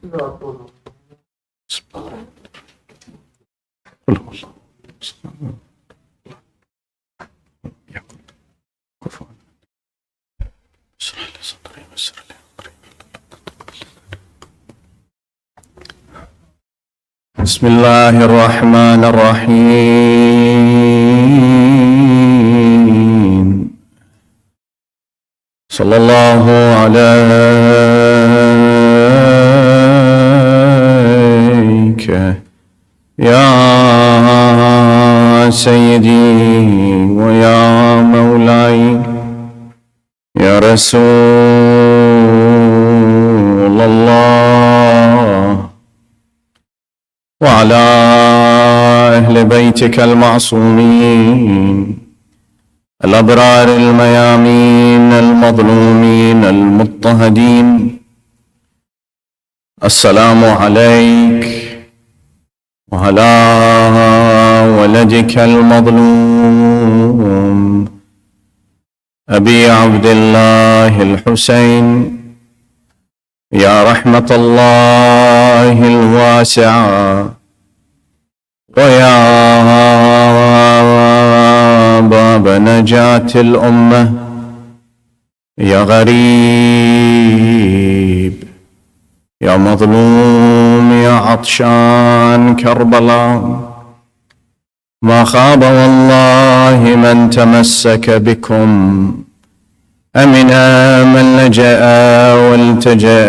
بسم الله الرحمن الرحيم صلى الله عليك يا سيدي ويا مولاي يا رسول الله وعلى أهل بيتك المعصومين الأبرار الميامين المظلومين المضطهدين. السلام عليك وعلى ولدك المظلوم أبي عبد الله الحسين. يا رحمة الله الواسعة ويا باب نجاة الأمة يا غريب يا مظلوم يا عطشان كربلاء، ما خاب والله من تمسك بكم، أمن من لجأ والتجأ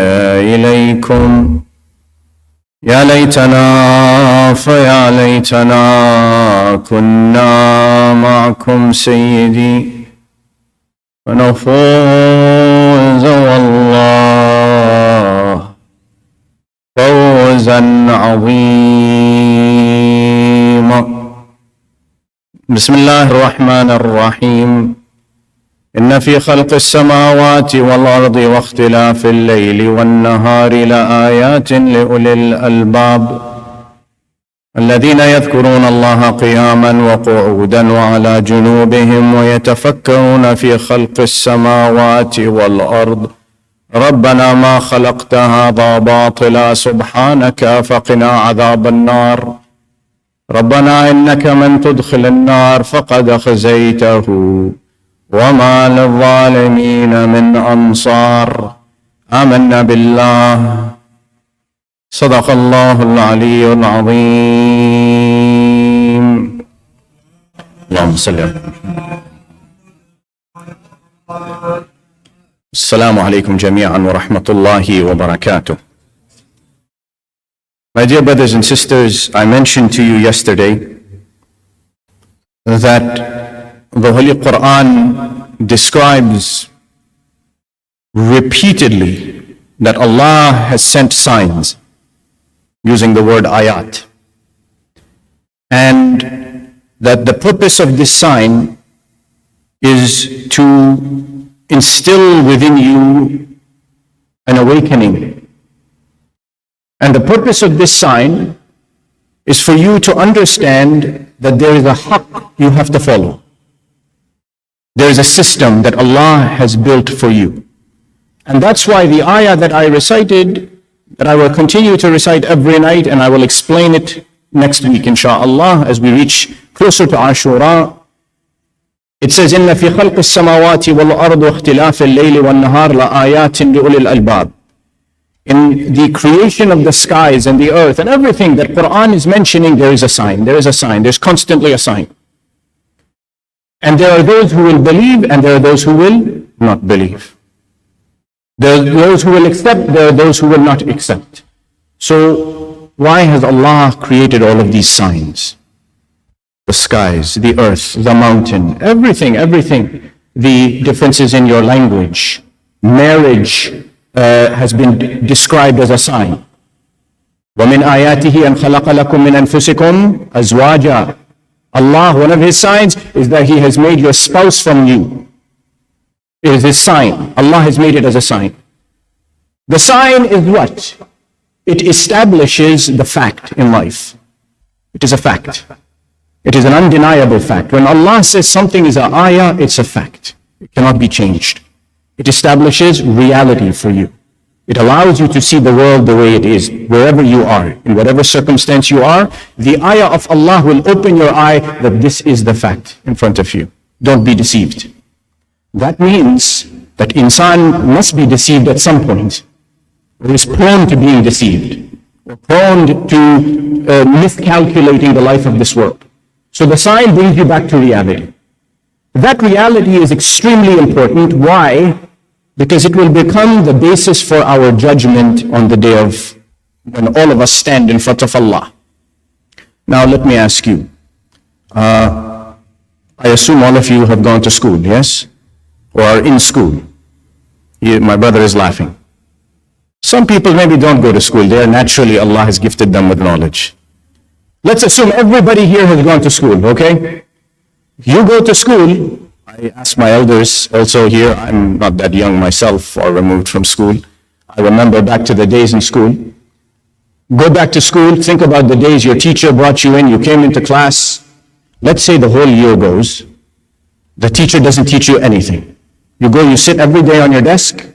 إليكم. يا ليتنا فيا ليتنا كنا معكم سيدي فنفوز والله فوزا عظيما. بسم الله الرحمن الرحيم. إن في خلق السماوات والأرض واختلاف الليل والنهار لآيات لأولي الألباب الذين يذكرون الله قياما وقعودا وعلى جنوبهم ويتفكرون في خلق السماوات والأرض ربنا ما خلقت هذا باطلا سبحانك فقنا عذاب النار. ربنا إنك من تدخل النار فقد خزيته وما للظالمين من أنصار. آمنا بالله. صدق الله العلي العظيم. اللهم صل على محمد. السلام عليكم جميعا ورحمة الله وبركاته. My dear brothers and sisters, I mentioned to you yesterday that the Holy Quran describes repeatedly that Allah has sent signs using the word ayat, and that the purpose of this sign is to instill within you an awakening. And the purpose of this sign is for you to understand that there is a haqq you have to follow. There is a system that Allah has built for you. And that's why the ayah that I recited, that I will continue to recite every night, and I will explain it next week, insha'Allah, as we reach closer to Ashura. It says, إِنَّ فِي خَلْقِ السَّمَاوَاتِ وَالْأَرْضِ وَاخْتِلَافِ اللَّيْلِ وَالنَّهَارِ لَآيَاتٍ لِأُولِي الْأَلْبَابِ. In the creation of the skies and the earth and everything that Quran is mentioning, there is a sign, there's constantly a sign. And there are those who will believe and there are those who will not believe. There are those who will accept, there are those who will not accept. So why has Allah created all of these signs? The skies, the earth, the mountain, everything. The differences in your language, marriage has been described as a sign. وَمِنْ آيَاتِهِ أَنْ خَلَقَ لَكُم مِّنْ أَنفُسِكُمْ أَزْوَاجًا. Allah, one of His signs is that He has made your spouse from you. It is His sign. Allah has made it as a sign. The sign is what? It establishes the fact in life. It is a fact. It is an undeniable fact. When Allah says something is an ayah, it's a fact. It cannot be changed. It establishes reality for you. It allows you to see the world the way it is, wherever you are, in whatever circumstance you are. The ayah of Allah will open your eye that this is the fact in front of you. Don't be deceived. That means that insan must be deceived at some point, or is prone to being deceived, or prone to miscalculating the life of this world. So the sign brings you back to reality. That reality is extremely important. Why? Because it will become the basis for our judgment on the day of when all of us stand in front of Allah. Now let me ask you, I assume all of you have gone to school, yes? Or are in school. My brother is laughing. Some people maybe don't go to school. Naturally, Allah has gifted them with knowledge. Let's assume everybody here has gone to school, okay? You go to school. I ask my elders also here, I'm not that young myself or removed from school. I remember back to the days in school. Go back to school, think about the days your teacher brought you in, you came into class. Let's say the whole year goes. The teacher doesn't teach you anything. You go, you sit every day on your desk.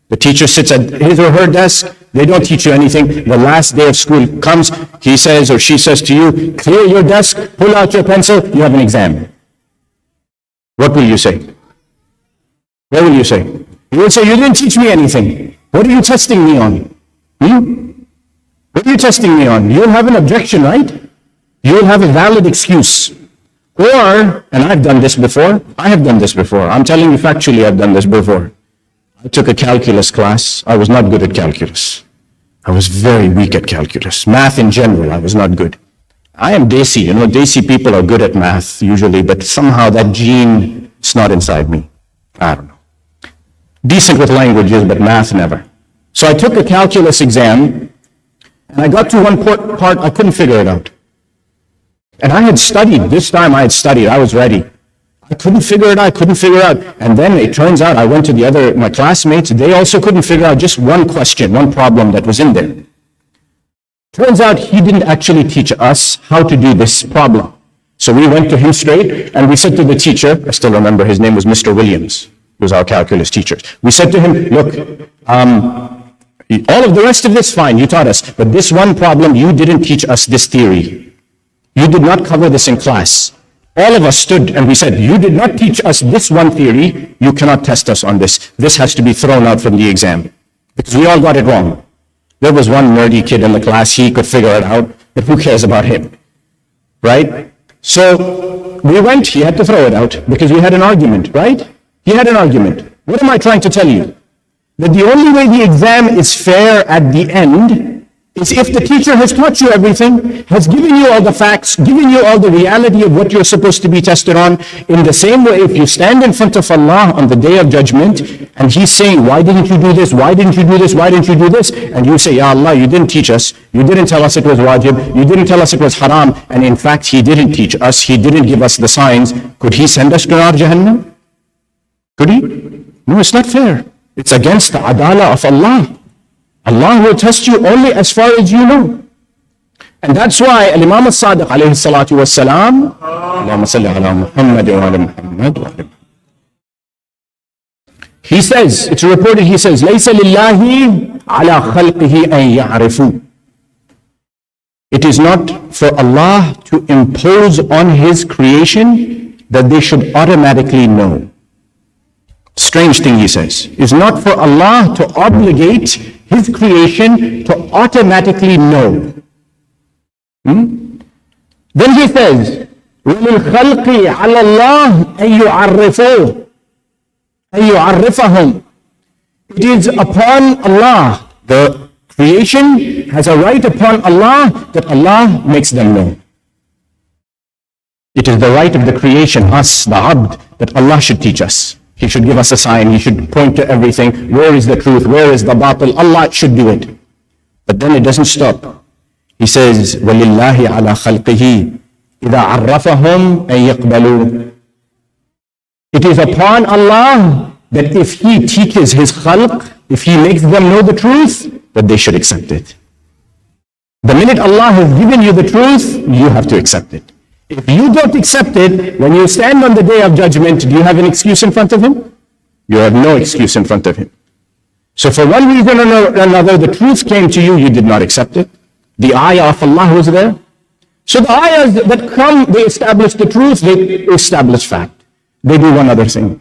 The teacher sits at his or her desk. They don't teach you anything. The last day of school comes, he says or she says to you, clear your desk, pull out your pencil, you have an exam. What will you say? What will you say? You will say, you didn't teach me anything. What are you testing me on? What are you testing me on? You'll have an objection, right? You'll have a valid excuse. Or, and I've done this before, I'm telling you factually I've done this before. I took a calculus class. I was not good at calculus. I was very weak at calculus. Math in general, I was not good. I am Desi, Desi people are good at math usually, but somehow that gene is not inside me. I don't know. Decent with languages, but math never. So I took a calculus exam, and I got to one part, I couldn't figure it out. And I had studied, this time I was ready. I couldn't figure it out. And then it turns out I went to my classmates, they also couldn't figure out just one question, one problem that was in there. Turns out he didn't actually teach us how to do this problem. So we went to him straight and we said to the teacher, I still remember his name was Mr. Williams, who was our calculus teacher. We said to him, look, all of the rest of this, fine, you taught us, but this one problem, you didn't teach us this theory. You did not cover this in class. All of us stood and we said, you did not teach us this one theory, you cannot test us on this. This has to be thrown out from the exam. Because we all got it wrong. There was one nerdy kid in the class, he could figure it out, but who cares about him? Right? So we went, he had to throw it out because we had an argument, right? He had an argument. What am I trying to tell you? That the only way the exam is fair at the end is if the teacher has taught you everything, has given you all the facts, given you all the reality of what you're supposed to be tested on. In the same way, if you stand in front of Allah on the day of judgment, and He's saying, why didn't you do this? Why didn't you do this? Why didn't you do this? And you say, Ya Allah, you didn't teach us. You didn't tell us it was wajib. You didn't tell us it was haram. And in fact, He didn't teach us. He didn't give us the signs. Could He send us to Nar Jahannam? Could He? No, it's not fair. It's against the adala of Allah. Allah will test you only as far as you know. And that's why Imam al-Sadiq alayhi salatu was salam, Allahumma salli ala Muhammad wa ala Muhammad wa ala. He says, it's reported, he says, لَيْسَ لِلَّهِ عَلَى خَلْقِهِ أَن يَعْرِفُوا. It is not for Allah to impose on His creation that they should automatically know. Strange thing he says. It's not for Allah to obligate His creation to automatically know. Then he says, وَلِلْخَلْقِ عَلَى اللَّهِ أَن يُعَرِّفَهُمْ. It is upon Allah, the creation has a right upon Allah that Allah makes them know. It is the right of the creation, us, the abd, that Allah should teach us. He should give us a sign. He should point to everything. Where is the truth? Where is the batil? Allah should do it. But then it doesn't stop. He says, وَلِلَّهِ عَلَى خَلْقِهِ إِذَا عَرَّفَهُمْ أَن يَقْبَلُوا. It is upon Allah that if He teaches His khalq, if He makes them know the truth, that they should accept it. The minute Allah has given you the truth, you have to accept it. If you don't accept it, when you stand on the day of judgment, do you have an excuse in front of Him? You have no excuse in front of Him. So for one reason or another, the truth came to you, you did not accept it. The ayah of Allah was there. So the ayahs that come, they establish the truth, they establish fact. They do one other thing.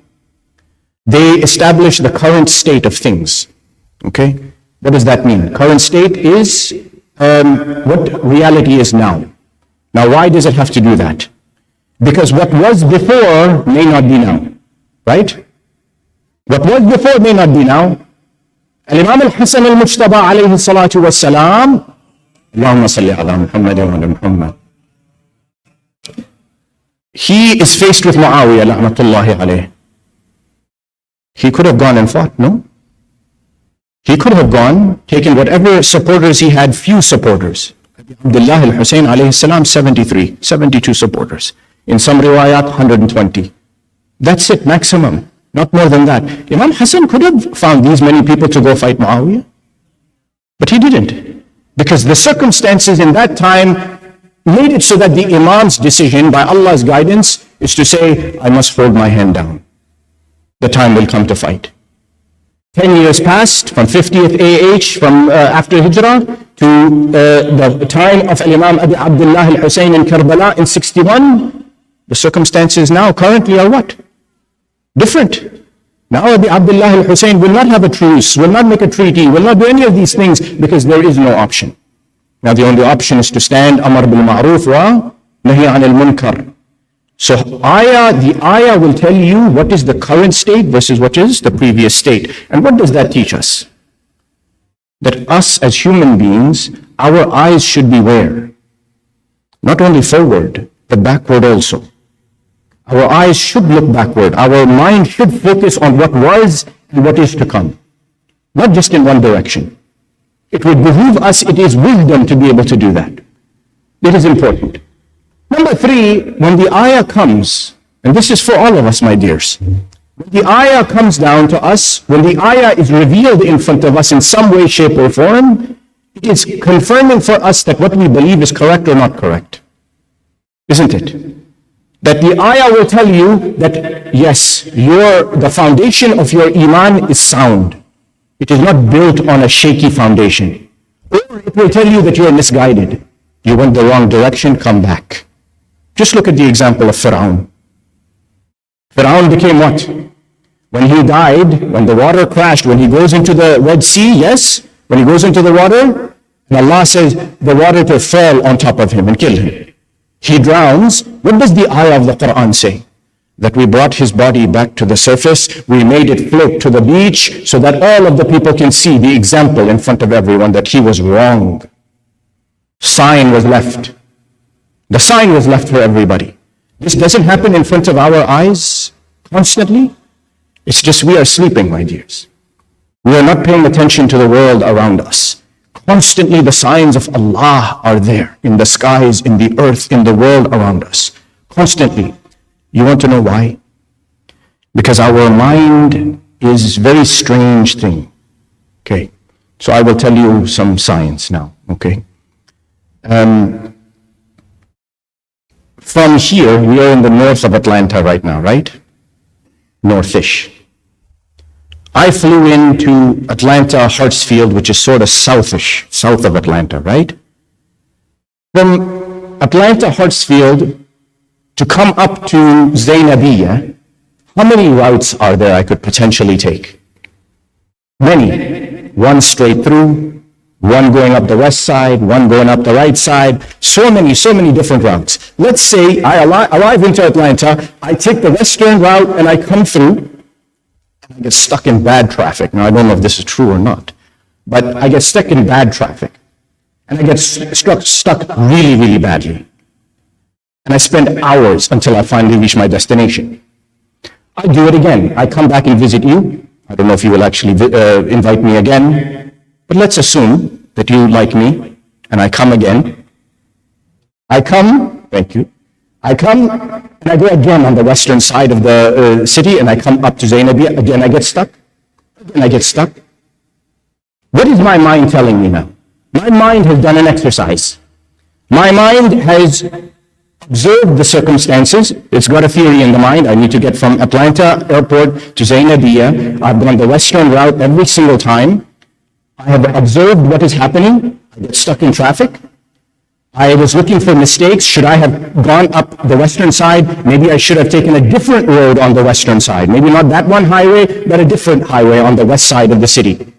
They establish the current state of things. Okay? What does that mean? Current state is what reality is now. Now, why does it have to do that? Because what was before may not be now. Right? What was before may not be now. Al-Imam al-Hasan al-Mujtaba alayhi salatu was-salam, Allahumma salli ala Muhammad wa ala Muhammad. He is faced with Muawiyah la'natullahi alayhi. He could have gone and fought, no? He could have gone, taken whatever supporters he had, few supporters. Abdullah al-Hussein alayhi salam, 72 supporters. In some riwayat, 120. That's it, maximum. Not more than that. Imam Hassan could have found these many people to go fight Muawiyah. But he didn't. Because the circumstances in that time made it so that the Imam's decision, by Allah's guidance, is to say, I must hold my hand down. The time will come to fight. 10 years passed from 50th AH, from after Hijrah, to the time of Imam Abi Abdullah al-Hussein in Karbala in 61. The circumstances now currently are what? Different. Now Abi Abdullah al-Hussein will not have a truce, will not make a treaty, will not do any of these things because there is no option. Now the only option is to stand Amar bil Ma'ruf wa Nahi anil Munkar. So the ayah will tell you what is the current state versus what is the previous state. And what does that teach us? That us as human beings, our eyes should be where? Not only forward, but backward also. Our eyes should look backward. Our mind should focus on what was and what is to come. Not just in one direction. It would behoove us, it is wisdom to be able to do that. It is important. Number 3, when the ayah comes, and this is for all of us, my dears, when the ayah comes down to us, when the ayah is revealed in front of us in some way, shape, or form, it is confirming for us that what we believe is correct or not correct. Isn't it? That the ayah will tell you that, yes, the foundation of your iman is sound. It is not built on a shaky foundation. Or it will tell you that you are misguided. You went the wrong direction, come back. Just look at the example of Fir'aun. Fir'aun became what? When he died, when the water crashed, when he goes into the Red Sea, yes, when he goes into the water, and Allah says the water to fall on top of him and kill him. He drowns. What does the ayah of the Quran say? That we brought his body back to the surface, we made it float to the beach so that all of the people can see the example in front of everyone that he was wrong. Sign was left. The sign was left for everybody. This doesn't happen in front of our eyes constantly. It's just we are sleeping, my dears. We are not paying attention to the world around us. Constantly the signs of Allah are there in the skies, in the earth, in the world around us. Constantly. You want to know why? Because our mind is a very strange thing. Okay. So I will tell you some science now. Okay. From here, we are in the north of Atlanta right now, right? Northish. I flew into Atlanta, Hartsfield, which is sort of southish, south of Atlanta, right? From Atlanta, Hartsfield, to come up to Zainabia, how many routes are there I could potentially take? Many. One straight through, one going up the west side, one going up the right side, so many different routes. Let's say I arrive into Atlanta, I take the western route and I come through, I get stuck in bad traffic. Now, I don't know if this is true or not, but I get stuck in bad traffic. And I get stuck really, really badly. And I spend hours until I finally reach my destination. I do it again. I come back and visit you. I don't know if you will actually invite me again, but let's assume that you like me, and I come again. Thank you. I come and I go again on the western side of the city, and I come up to Zainabia. Again, I get stuck. What is my mind telling me now? My mind has done an exercise. My mind has observe the circumstances. It's got a theory in the mind. I need to get from Atlanta airport to Zainabia. I've gone the western route every single time. I have observed what is happening. I get stuck in traffic. I was looking for mistakes. Should I have gone up the western side? Maybe I should have taken a different road on the western side. Maybe not that one highway, but a different highway on the west side of the city.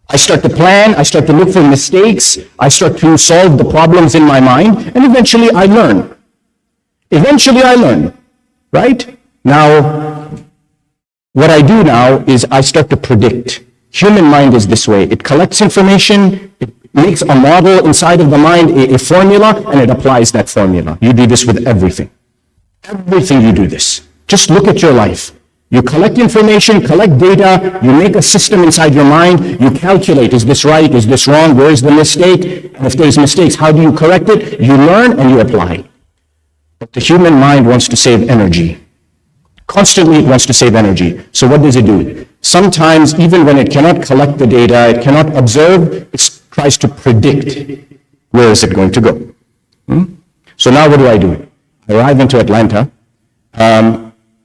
I start to plan. I start to look for mistakes. I start to solve the problems in my mind. And eventually I learn. Right? Now, what I do now is I start to predict. Human mind is this way. It collects information, it makes a model inside of the mind, a formula, and it applies that formula. You do this with everything. Everything you do this. Just look at your life. You collect information, collect data, you make a system inside your mind, you calculate, is this right, is this wrong, where is the mistake, and if there's mistakes, how do you correct it? You learn and you apply. But the human mind wants to save energy. Constantly it wants to save energy. So what does it do? Sometimes, even when it cannot collect the data, it cannot observe, it tries to predict where is it going to go. So now what do? I arrive into Atlanta.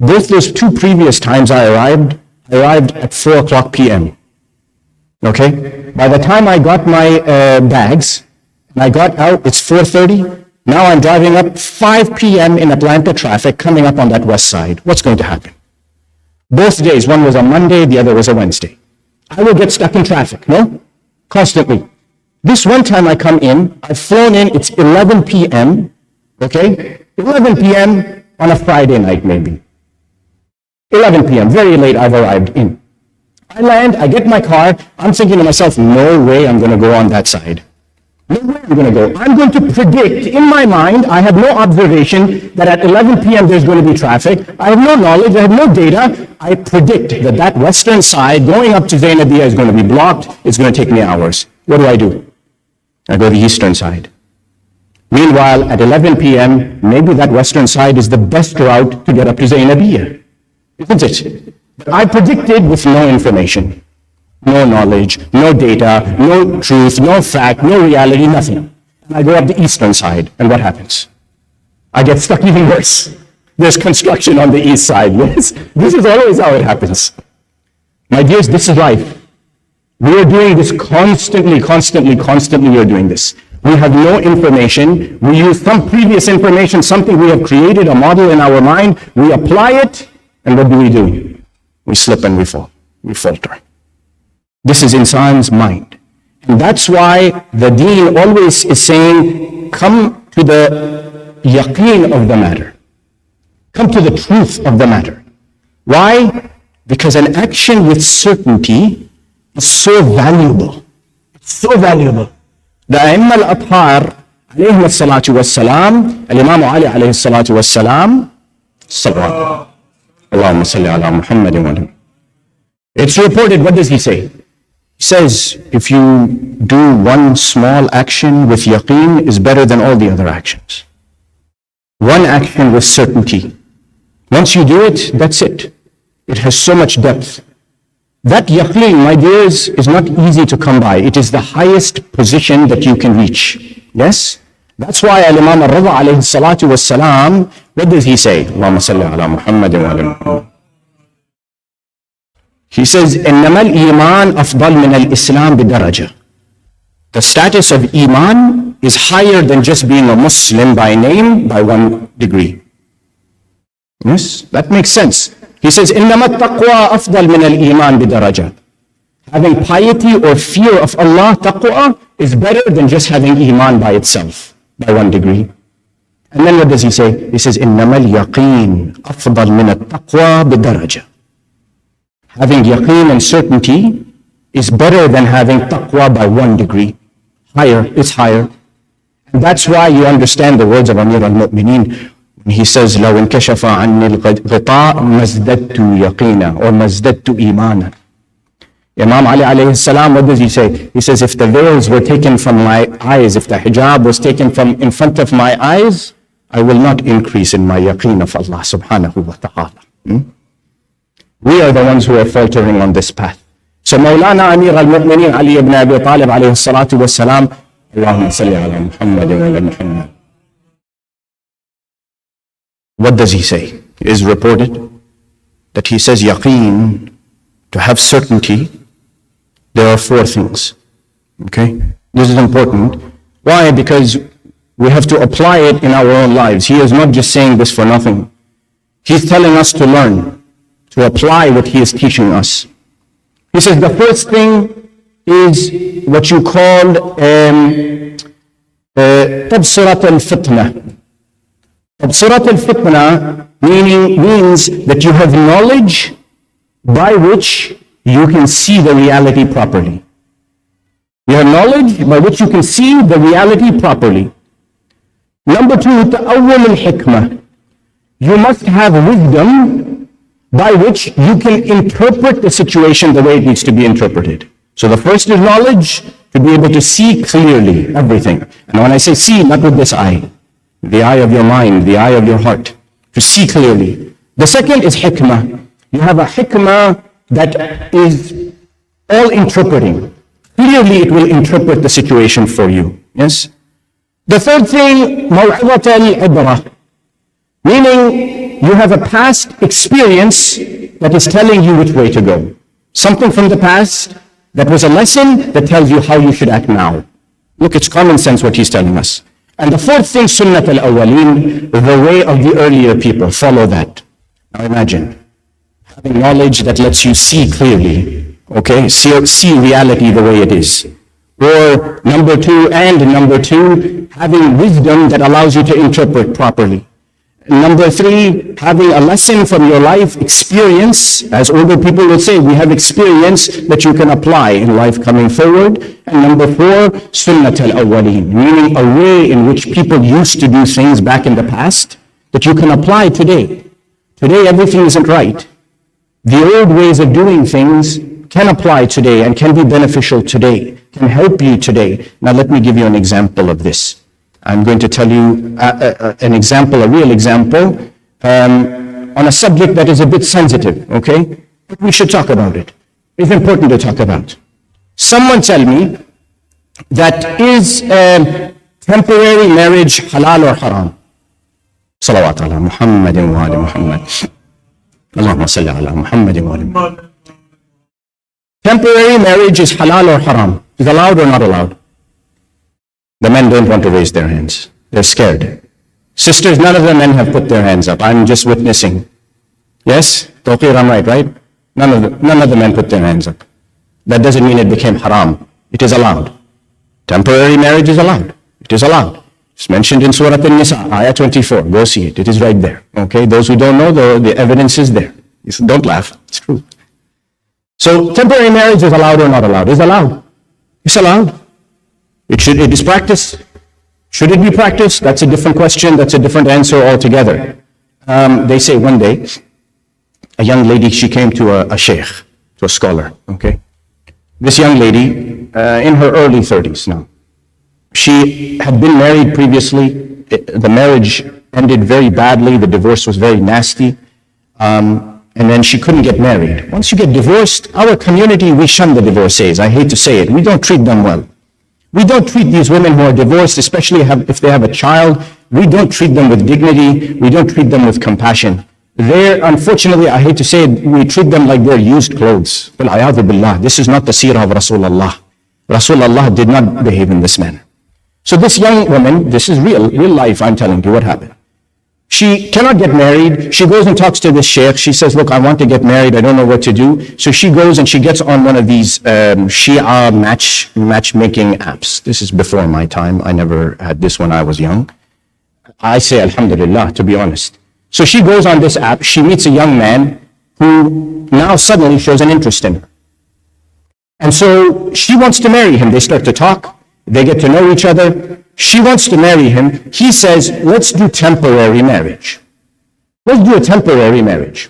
Both those two previous times I arrived at 4 o'clock p.m. Okay? By the time I got my bags, and I got out, it's 4:30. Now I'm driving up 5 p.m. in Atlanta traffic, coming up on that west side. What's going to happen? Both days, one was a Monday, the other was a Wednesday. I will get stuck in traffic, no? Constantly. This one time I come in, I've flown in, it's 11 p.m., okay? 11 p.m. on a Friday night maybe. 11 p.m., very late I've arrived in. I land, I get my car, I'm thinking to myself, no way I'm going to go on that side. No way I'm going to go. I'm going to predict in my mind, I have no observation that at 11 p.m. there's going to be traffic. I have no knowledge, I have no data. I predict that western side going up to Zainabia is going to be blocked. It's going to take me hours. What do? I go to the eastern side. Meanwhile, at 11 p.m., maybe that western side is the best route to get up to Zainabia. Isn't it? But I predicted with no information. No knowledge, no data, no truth, no fact, no reality, nothing. And I go up the eastern side, and what happens? I get stuck even worse. There's construction on the east side, yes? This is always how it happens. My dears, this is life. We are doing this constantly, we are doing this. We have no information. We use some previous information, something we have created, a model in our mind. We apply it, and what do? We slip and we fall. We falter. This is insan's mind. And that's why the deen always is saying, come to the yaqeen of the matter. Come to the truth of the matter. Why? Because an action with certainty is so valuable. It's so valuable. The A'imma al-Athhar, alayhim as-salatu was-salam, al-Imam Ali alayhi as-salatu was-salam, salawat. Allahumma salli ala Muhammadin wa alayhi. It's reported, what does he say? He says, if you do one small action with yaqeen is better than all the other actions. One action with certainty. Once you do it, that's it. It has so much depth. That yaqeen, my dears, is not easy to come by. It is the highest position that you can reach. Yes? That's why Al-Imam Ar-Rida alayhi salatu was salam, what does he say? Allahumma salli ala Muhammadin wa ala Muhammad. He says, إِنَّمَا الْإِيمَانِ أَفْضَلْ مِنَ الْإِسْلَامِ بِدَرَجَةٍ. The status of Iman is higher than just being a Muslim by name by 1 degree. Yes, that makes sense. He says, إِنَّمَا التَّقْوَى أَفْضَلْ مِنَ الْإِيمَانِ بِدَرَجَةٍ. Having piety or fear of Allah, taqwa, is better than just having Iman by itself by 1 degree. And then what does he say? He says, إِنَّمَا الْيَقِينَ أَفْضَلْ مِنَ التَّقْوَى بِدَرَجَةٍ. Having yaqeen and certainty is better than having taqwa by 1 degree. Higher, it's higher. And that's why you understand the words of Amir al-Mu'mineen when he says, لَوْ انْكَشَفَ عَنِّي الْغِطَاء مَزْدَدْتُ يَقِينًا or مَزْدَدْتُ إِيمَانًا. Imam Ali alayhi salam, what does he say? He says, if the veils were taken from my eyes, if the hijab was taken from in front of my eyes, I will not increase in my yaqeen of Allah subhanahu wa ta'ala. We are the ones who are faltering on this path. So Mawlana Amir al-Mu'mineen Ali ibn Abi Talib alayhi salatu was salam, Allahumma salli ala Muhammadin wa ala Muhammad. what does he say? It is reported that he says, yaqeen, to have certainty, there are 4 things. Okay? This is important. Why? Because we have to apply it in our own lives. He is not just saying this for nothing. He's telling us to learn, to apply what he is teaching us. He says the first thing is what you call tabsirat al-fitna. Tabsirat al-fitna means that you have knowledge by which you can see the reality properly. You have knowledge by which you can see the reality properly. Number 2, ta'awwul al-hikmah. You must have wisdom by which you can interpret the situation the way it needs to be interpreted. So the first is knowledge, to be able to see clearly everything. And when I say see, not with this eye, the eye of your mind, the eye of your heart, to see clearly. The second is hikmah. You have a hikmah that is all interpreting. Clearly it will interpret the situation for you. Yes? The third thing, maw'izat al-ibrah. Meaning you have a past experience that is telling you which way to go. Something from the past that was a lesson that tells you how you should act now. Look, it's common sense what he's telling us. And the fourth thing, sunnat al-awwaleen, the way of the earlier people. Follow that. Now imagine, having knowledge that lets you see clearly, okay? See reality the way it is. Or number two, having wisdom that allows you to interpret properly. Number 3, having a lesson from your life experience. As older people will say, we have experience that you can apply in life coming forward. And number 4, sunnat al-awwaleen, meaning a way in which people used to do things back in the past that you can apply today. Today everything isn't right. The old ways of doing things can apply today and can be beneficial today, can help you today. Now let me give you an example of this. I'm going to tell you an example, a real example, on a subject that is a bit sensitive, okay? But we should talk about it. It's important to talk about. Someone tell me that is temporary marriage halal or haram? Salawat ala Muhammadin wa ala Muhammad. Allahumma salli ala Muhammadin wa ala Muhammad. Temporary marriage is halal or haram? Is allowed or not allowed? The men don't want to raise their hands. They're scared. Sisters, none of the men have put their hands up. I'm just witnessing. Yes? Tawqir, I'm right? None of the men put their hands up. That doesn't mean it became haram. It is allowed. Temporary marriage is allowed. It is allowed. It's mentioned in Surah An-Nisa, Ayah 24. Go see it. It is right there. Okay? Those who don't know, the evidence is there. Don't laugh. It's true. So, temporary marriage is allowed or not allowed? It's allowed. It's allowed. It is practiced. Should it be practiced? That's a different question. That's a different answer altogether. They say one day, a young lady, she came to a sheikh, to a scholar, okay? This young lady, in her early 30s now, she had been married previously. The marriage ended very badly. The divorce was very nasty. And then she couldn't get married. Once you get divorced, our community, we shun the divorcees. I hate to say it. We don't treat them well. We don't treat these women who are divorced, especially if they have a child, we don't treat them with dignity, we don't treat them with compassion. Unfortunately, I hate to say it, we treat them like they're used clothes. This is not the seerah of Rasulullah. Rasulullah did not behave in this manner. So this young woman, this is real life, I'm telling you what happened. She cannot get married. She goes and talks to this sheikh. She says, look, I want to get married. I don't know what to do. So she goes and she gets on one of these Shia matchmaking apps. This is before my time. I never had this when I was young. I say alhamdulillah, to be honest. So she goes on this app. She meets a young man who now suddenly shows an interest in her. And so she wants to marry him. They start to talk. They get to know each other. She wants to marry him. He says, let's do temporary marriage. Let's do a temporary marriage.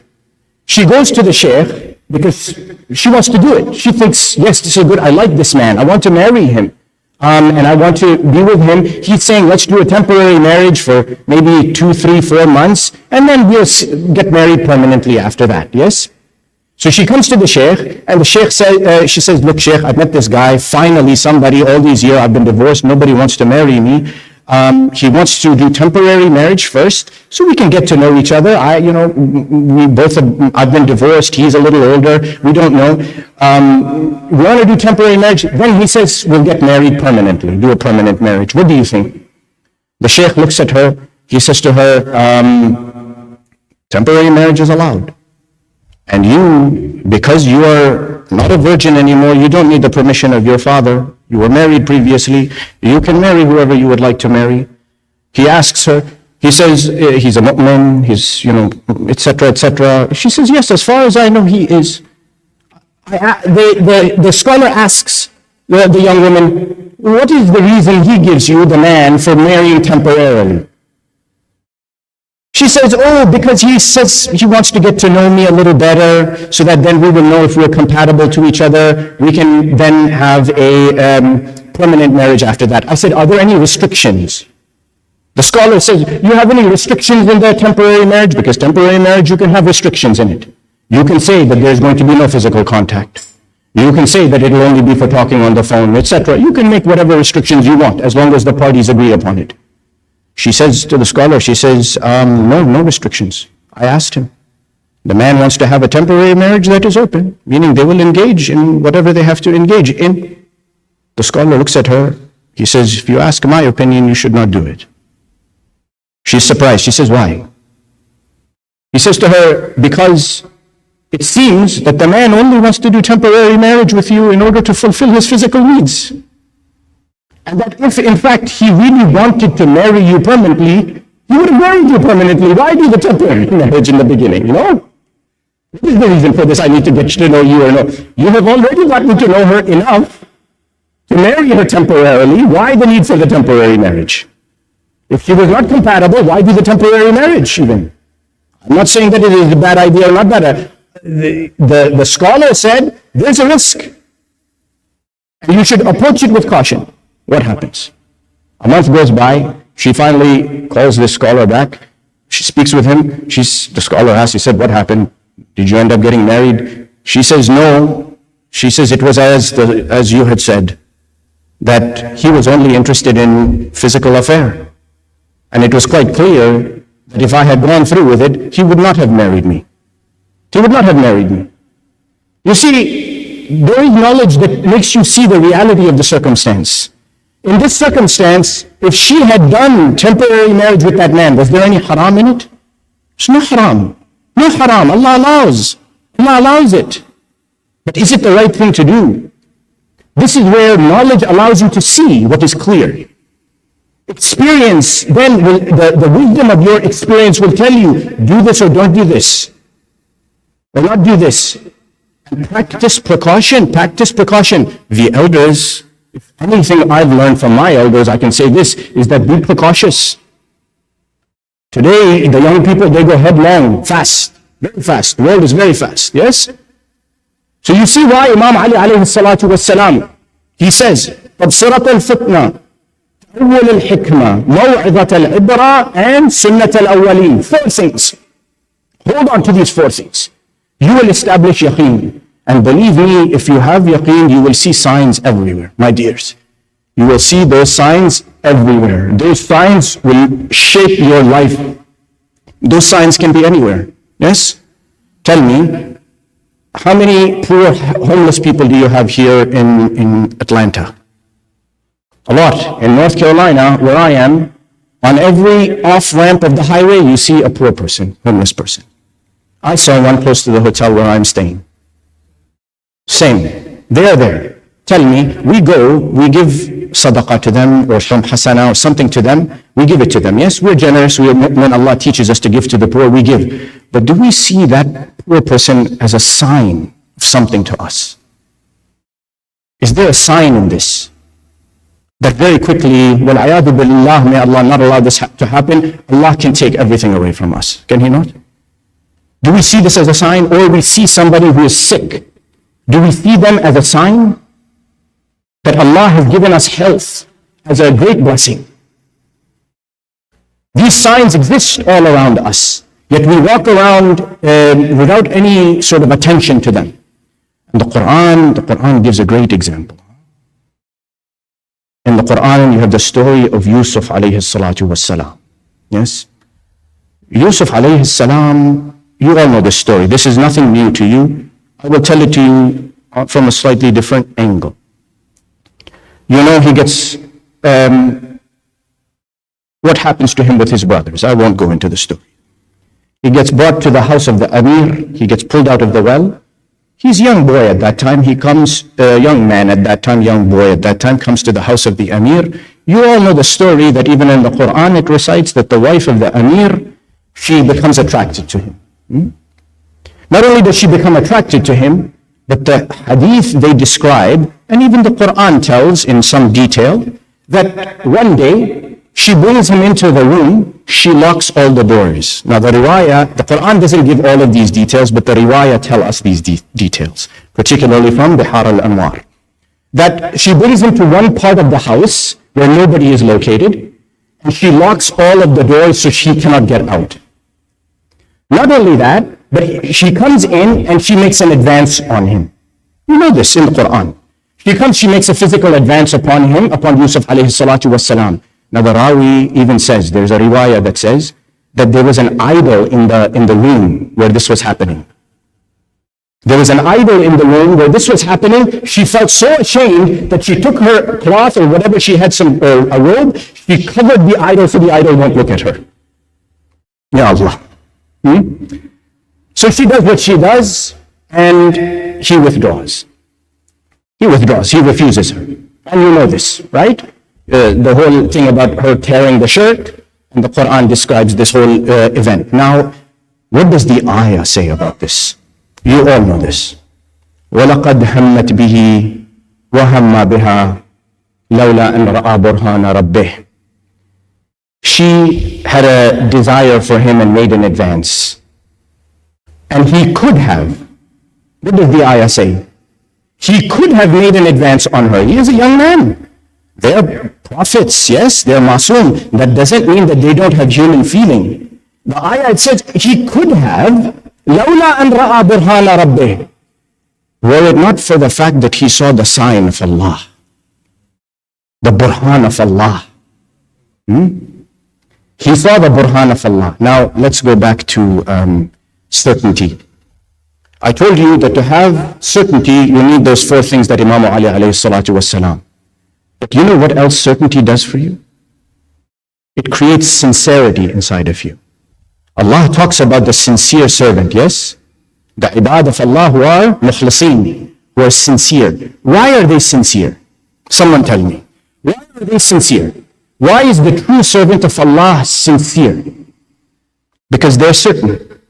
She goes to the sheikh because she wants to do it. She thinks, yes, this is good. I like this man. I want to marry him. And I want to be with him. He's saying, let's do a temporary marriage for maybe 2, 3, 4 months. And then we'll get married permanently after that. Yes? So she comes to the sheikh, and the sheikh says, she says, look, sheikh, I met this guy, finally somebody, all these years I've been divorced, nobody wants to marry me. He wants to do temporary marriage first, so we can get to know each other. I've been divorced. He's a little older. We don't know. We want to do temporary marriage. Then he says, we'll get married permanently, do a permanent marriage. What do you think? The sheikh looks at her. He says to her, temporary marriage is allowed. And you, because you are not a virgin anymore, you don't need the permission of your father. You were married previously. You can marry whoever you would like to marry. He asks her, he says, he's a mu'min, he's, etc., etc. She says, yes, as far as I know, he is. The scholar asks the young woman, what is the reason he gives you, the man, for marrying temporarily? She says, because he says he wants to get to know me a little better, so that then we will know if we're compatible to each other. We can then have a permanent marriage after that. I said, are there any restrictions? The scholar says, you have any restrictions in their temporary marriage? Because temporary marriage, you can have restrictions in it. You can say that there's going to be no physical contact. You can say that it will only be for talking on the phone, etc. You can make whatever restrictions you want, as long as the parties agree upon it. She says to the scholar, she says, no restrictions. I asked him. The man wants to have a temporary marriage that is open, meaning they will engage in whatever they have to engage in. The scholar looks at her. He says, if you ask my opinion, you should not do it. She's surprised. She says, why? He says to her, because it seems that the man only wants to do temporary marriage with you in order to fulfill his physical needs. And that if, in fact, he really wanted to marry you permanently, he would have married you permanently. Why do the temporary marriage in the beginning, What is the reason for this? I need to get to know you or no. You have already gotten to know her enough to marry her temporarily. Why the need for the temporary marriage? If she was not compatible, why do the temporary marriage even? I'm not saying that it is a bad idea or not bad. The scholar said, there's a risk. And you should approach it with caution. What happens? A month goes by. She finally calls this scholar back. She speaks with him. The scholar asks, he said, what happened? Did you end up getting married? She says, no. She says, it was as you had said, that he was only interested in physical affair. And it was quite clear that if I had gone through with it, he would not have married me. He would not have married me. You see, there is knowledge that makes you see the reality of the circumstance. In this circumstance, if she had done temporary marriage with that man, was there any haram in it? It's no haram. No haram. Allah allows it. But is it the right thing to do? This is where knowledge allows you to see what is clear. Experience, then the wisdom of your experience will tell you, do this or don't do this. Or not do this. And practice precaution. The elders, if anything I've learned from my elders, I can say this, is that be precautious. Today, the young people, they go headlong, fast, very fast. The world is very fast, yes? So you see why Imam Ali alayhi salatu wassalam, he says, تَبْصِرَةَ الْفِتْنَةِ تَأَوَّلَ الْحِكْمَةِ مَوْعِظَةَ الْعِبْرَةِ and سُنَّةَ الْأَوَّلِينَ. 4 things. Hold on to these 4 things. You will establish yaqeen. And believe me, if you have yaqeen, you will see signs everywhere, my dears. You will see those signs everywhere. Those signs will shape your life. Those signs can be anywhere. Yes? Tell me, how many poor homeless people do you have here in Atlanta? A lot. In North Carolina, where I am, on every off-ramp of the highway, you see a poor person, homeless person. I saw one close to the hotel where I'm staying. Same. They are there. Tell me, we give sadaqah to them, or sham hasana, or something to them, we give it to them. Yes, we're generous. When Allah teaches us to give to the poor, we give. But do we see that poor person as a sign of something to us? Is there a sign in this? That very quickly, wal-'ayadu billah, may Allah not allow this to happen, Allah can take everything away from us. Can He not? Do we see this as a sign, or we see somebody who is sick? Do we see them as a sign that Allah has given us health as a great blessing? These signs exist all around us, yet we walk around without any sort of attention to them. And the Quran gives a great example. In the Quran, you have the story of Yusuf alayhi salatu wassalam. Yes? Yusuf alayhi salam, you all know the story. This is nothing new to you. I will tell it to you from a slightly different angle. You know, he gets, what happens to him with his brothers? I won't go into the story. He gets brought to the house of the Amir. He gets pulled out of the well. He's a young boy at that time. He comes, young man at that time, young boy at that time, comes to the house of the Amir. You all know the story that even in the Quran it recites that the wife of the Amir, she becomes attracted to him. Not only does she become attracted to him, but the hadith they describe, and even the Quran tells in some detail, that one day she brings him into the room, she locks all the doors. Now the riwayah, the Quran doesn't give all of these details, but the riwayah tell us these details, particularly from Bihar al-Anwar. That she brings him to one part of the house where nobody is located, and she locks all of the doors so she cannot get out. Not only that, but she comes in and she makes an advance on him. You know this in the Quran. She makes a physical advance upon him, upon Yusuf alayhi salatu wassalam. Now the Rawi even says, there's a riwayah that says that there was an idol in the room where this was happening. There was an idol in the room where this was happening. She felt so ashamed that she took her cloth or whatever she had, a robe, she covered the idol so the idol won't look at her. Ya Allah. So she does what she does, and he withdraws. He refuses her. And you know this, right? The whole thing about her tearing the shirt, and the Quran describes this whole event. Now, what does the ayah say about this? You all know this. وَلَقَدْ هَمَّتْ بِهِ وَهَمَّ بِهَا لَوْلَا أَنْ رَأَى بُرْهَانَ رَبِّهِ. She had a desire for him and made an advance. And he could have. What does the ayah say? He could have made an advance on her. He is a young man. They're prophets, yes, they're masoom. That doesn't mean that they don't have human feeling. The ayah, it says, he could have, لَوْلَا أَنْ رَأَى بُرْهَانَ رَبِّهِ. Were it not for the fact that he saw the sign of Allah, the burhan of Allah. He saw the burhan of Allah. Now, let's go back to certainty. I told you that to have certainty, you need those four things that Imam Ali alayhi salatu was salam. But you know what else certainty does for you? It creates sincerity inside of you. Allah talks about the sincere servant, yes? The ibad of Allah who are mukhlaseen, who are sincere. Why are they sincere? Someone tell me. Why are they sincere? Why is the true servant of Allah sincere? Because they're certain.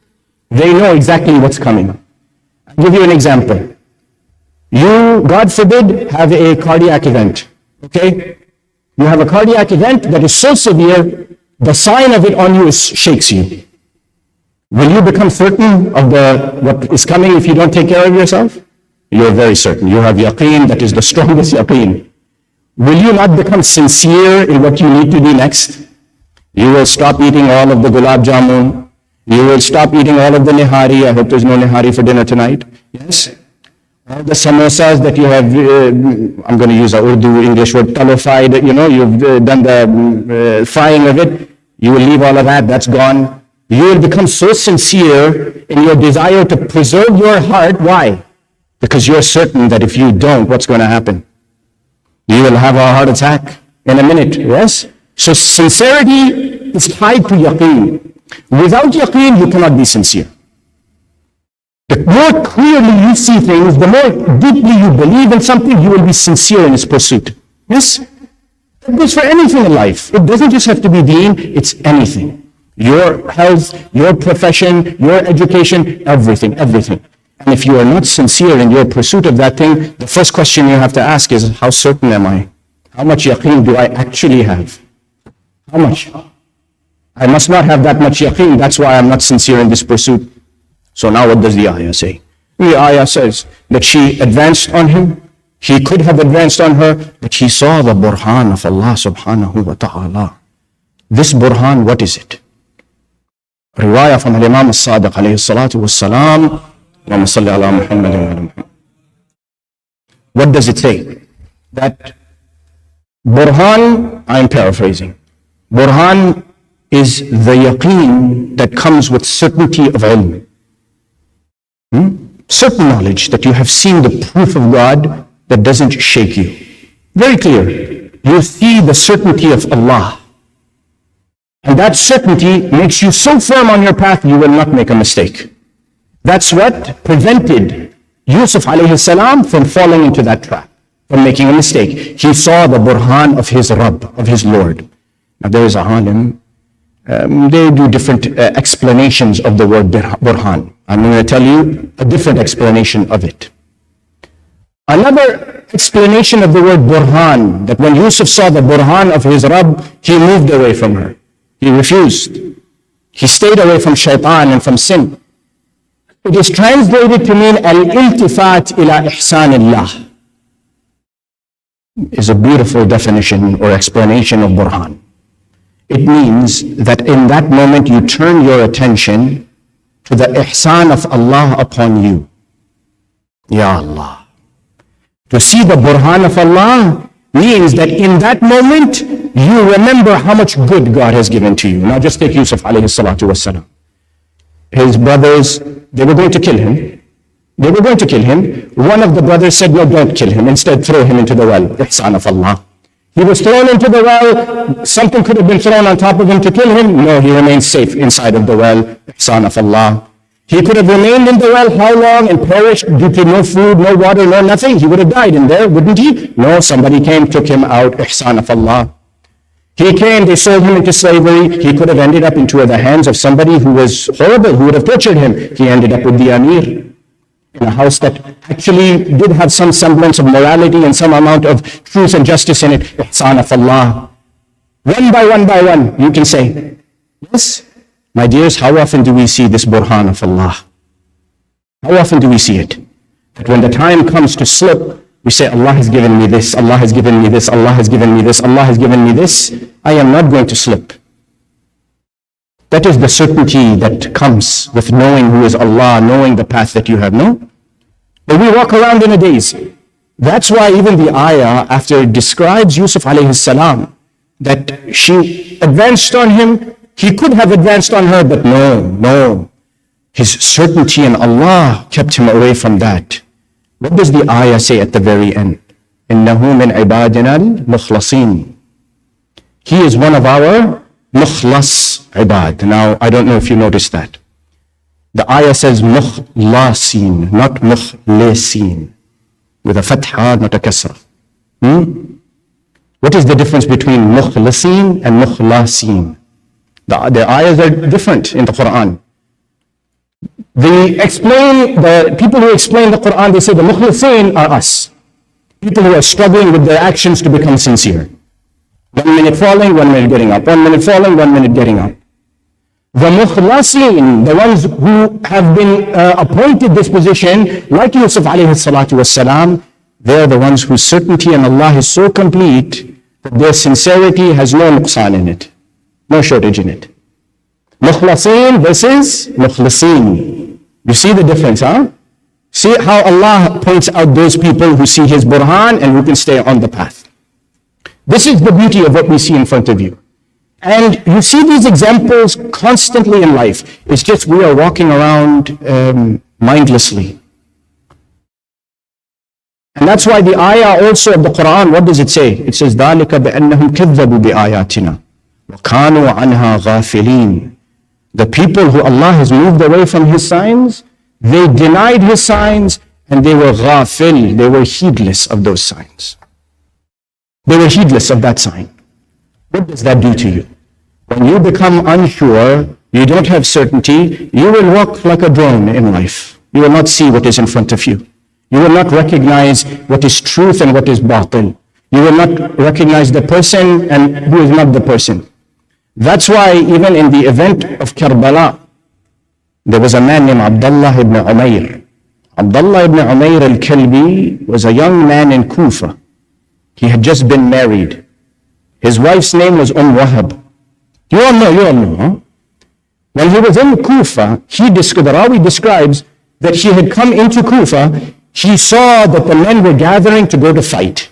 They know exactly what's coming. I'll give you an example. You, God forbid, have a cardiac event. Okay? You have a cardiac event that is so severe, the sign of it on you shakes you. Will you become certain of what is coming if you don't take care of yourself? You're very certain. You have yaqeen, that is the strongest yaqeen. Will you not become sincere in what you need to do next? You will stop eating all of the gulab jamun. You will stop eating all of the nihari. I hope there's no nihari for dinner tonight. Yes? All the samosas that you have, I'm going to use an Urdu English word, talofied, you've done the frying of it. You will leave all of that, that's gone. You will become so sincere in your desire to preserve your heart. Why? Because you're certain that if you don't, what's going to happen? You will have a heart attack in a minute, yes? So sincerity is tied to yaqeen. Without yaqeen, you cannot be sincere. The more clearly you see things, the more deeply you believe in something, you will be sincere in its pursuit. Yes? That goes for anything in life. It doesn't just have to be deen, it's anything. Your health, your profession, your education, everything. And if you are not sincere in your pursuit of that thing, the first question you have to ask is, how certain am I? How much yaqeen do I actually have? How much? I must not have that much yaqeen, that's why I'm not sincere in this pursuit. So now what does the ayah say? The ayah says that she advanced on him. He could have advanced on her, but he saw the burhan of Allah subhanahu wa ta'ala. This burhan, what is it? Riwayah from Imam al-Sadiq alayhi salatu was-salam. Allahumma salli ala Muhammad. What does it say? That Burhan, I'm paraphrasing. Burhan is the yaqeen that comes with certainty of ilm. Certain knowledge that you have seen the proof of God that doesn't shake you. Very clear. You see the certainty of Allah. And that certainty makes you so firm on your path, you will not make a mistake. That's what prevented Yusuf alayhi salam from falling into that trap, from making a mistake. He saw the burhan of his Rabb, of his Lord. Now there is a alim, they do different explanations of the word burhan. I'm going to tell you a different explanation of it. Another explanation of the word burhan, that when Yusuf saw the burhan of his Rabb, he moved away from her. He refused. He stayed away from shaitan and from sin. It is translated to mean al-iltifat ila ihsanillah. Is a beautiful definition or explanation of burhan. It means that in that moment you turn your attention to the ihsan of Allah upon you. Ya Allah. To see the burhan of Allah means that in that moment you remember how much good God has given to you. Now just take Yusuf alayhi salatu wassalam. His brothers, they were going to kill him. They were going to kill him. One of the brothers said, no, don't kill him. Instead, throw him into the well. Ihsan of Allah. He was thrown into the well. Something could have been thrown on top of him to kill him. No, he remained safe inside of the well. Ihsan of Allah. He could have remained in the well how long and perished due to no food, no water, no nothing. He would have died in there, wouldn't he? No, somebody came, took him out. Ihsan of Allah. He came, they sold him into slavery. He could have ended up into the hands of somebody who was horrible, who would have tortured him. He ended up with the Amir in a house that actually did have some semblance of morality and some amount of truth and justice in it. Ihsan of Allah. One by one, you can say, yes, my dears, how often do we see this burhan of Allah? How often do we see it? That when the time comes to slip, we say, Allah has given me this, Allah has given me this, Allah has given me this, Allah has given me this. I am not going to slip. That is the certainty that comes with knowing who is Allah, knowing the path that you have known. But we walk around in a daze. That's why even the ayah, after it describes Yusuf alayhi salam, that she advanced on him, he could have advanced on her, but no. His certainty in Allah kept him away from that. What does the ayah say at the very end? إِنَّهُ مِنْ عِبَادِنَا الْمُخْلَصِينَ. He is one of our mukhlas ibad. Now, I don't know if you noticed that. The ayah says mukhlasin, not mukhlisin. With a fatha, not a kasra. What is the difference between mukhlasin and mukhlasin? The ayahs are different in the Quran. The people who explain the Quran, they say the mukhlasin are us. People who are struggling with their actions to become sincere. 1 minute falling, 1 minute getting up. 1 minute falling, 1 minute getting up. The mukhlasin, the ones who have been appointed this position, like Yusuf alayhi salatu wassalam, they are the ones whose certainty in Allah is so complete that their sincerity has no nuqsan in it, no shortage in it. Mukhlasin versus mukhlasin. You see the difference, huh? See how Allah points out those people who see His burhan and who can stay on the path. This is the beauty of what we see in front of you. And you see these examples constantly in life. It's just we are walking around mindlessly. And that's why the ayah also of the Quran, what does it say? It says, ذَلِكَ بِأَنَّهُمْ كَذَّبُوا بِآيَاتِنَا وَكَانُوا عَنْهَا غَافِلِينَ. The people who Allah has moved away from His signs, they denied His signs and they were ghafil, they were heedless of those signs. They were heedless of that sign. What does that do to you? When you become unsure, you don't have certainty, you will walk like a drone in life. You will not see what is in front of you. You will not recognize what is truth and what is batil. You will not recognize the person and who is not the person. That's why even in the event of Karbala, there was a man named Abdullah ibn Umayr. Abdullah ibn Umayr al-Kalbi was a young man in Kufa. He had just been married. His wife's name was Wahab. You all know, huh? When he was in Kufa, the Rawi describes that he had come into Kufa, he saw that the men were gathering to go to fight.